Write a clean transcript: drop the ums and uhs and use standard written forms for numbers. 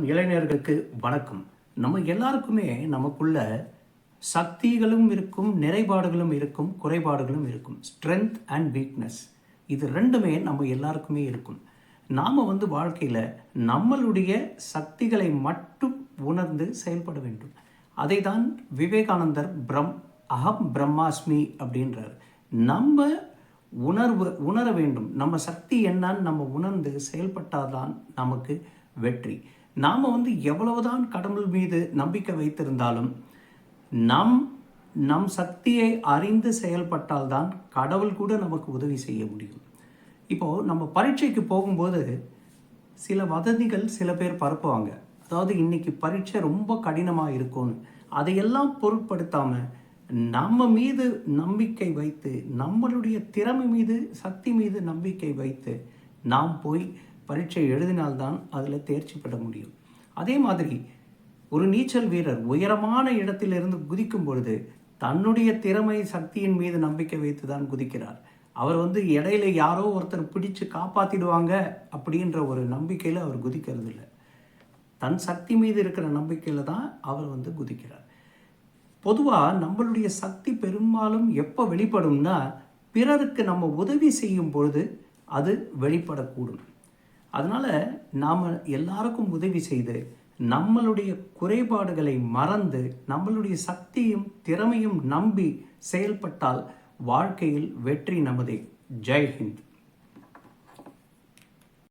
இளைஞர்களுக்கு வணக்கம். நம்ம எல்லாருக்குமே நமக்குள்ள சக்திகளும் இருக்கும், நிறைபாடுகளும் இருக்கும், குறைபாடுகளும் இருக்கும். ஸ்ட்ரென்த் அண்ட் வீக்னஸ், இது ரெண்டுமே நம்ம எல்லாருக்குமே இருக்கும். நாம் வாழ்க்கையில் நம்மளுடைய சக்திகளை மட்டும் உணர்ந்து செயல்பட வேண்டும். அதை தான் விவேகானந்தர் அகம் பிரம்மாஸ்மி அப்படின்றார். நம்ம உணர வேண்டும். நம்ம சக்தி என்னன்னு நம்ம உணர்ந்து செயல்பட்டால்தான் நமக்கு வெற்றி. நாம் எவ்வளவுதான் கடவுள் மீது நம்பிக்கை வைத்திருந்தாலும் நம் சக்தியை அறிந்து செயல்பட்டால்தான் கடவுள் கூட நமக்கு உதவி செய்ய முடியும். இப்போது நம்ம பரீட்சைக்கு போகும்போது சில வதந்திகள் சில பேர் பரப்புவாங்க. அதாவது இன்னைக்கு பரீட்சை ரொம்ப கடினமாக இருக்கும்னு. அதையெல்லாம் பொருட்படுத்தாமல் நம்ம மீது நம்பிக்கை வைத்து, நம்மளுடைய திறமை மீது, சக்தி மீது நம்பிக்கை வைத்து நாம் போய் பரீட்சை எழுதினால்தான் அதில் தேர்ச்சி பெற முடியும். அதே மாதிரி ஒரு நீச்சல் வீரர் உயரமான இடத்திலிருந்து குதிக்கும் பொழுது தன்னுடைய திறமை, சக்தியின் மீது நம்பிக்கை வைத்து தான் குதிக்கிறார். அவர் இடையில யாரோ ஒருத்தர் பிடிச்சு காப்பாற்றிடுவாங்க அப்படின்ற ஒரு நம்பிக்கையில் அவர் குதிக்கிறது இல்லை. தன் சக்தி மீது இருக்கிற நம்பிக்கையில் தான் அவர் குதிக்கிறார். பொதுவாக நம்மளுடைய சக்தி பெரும்பாலும் எப்போ வெளிப்படும்னா, பிறருக்கு நம்ம உதவி செய்யும் பொழுது அது வெளிப்படக்கூடும். அதனால் நாம் எல்லாருக்கும் உதவி செய்து நம்மளுடைய குறைபாடுகளை மறந்து நம்மளுடைய சக்தியும் திறமையும் நம்பி செயல்பட்டால் வாழ்க்கையில் வெற்றி நமதே. ஜெய் ஹிந்த்.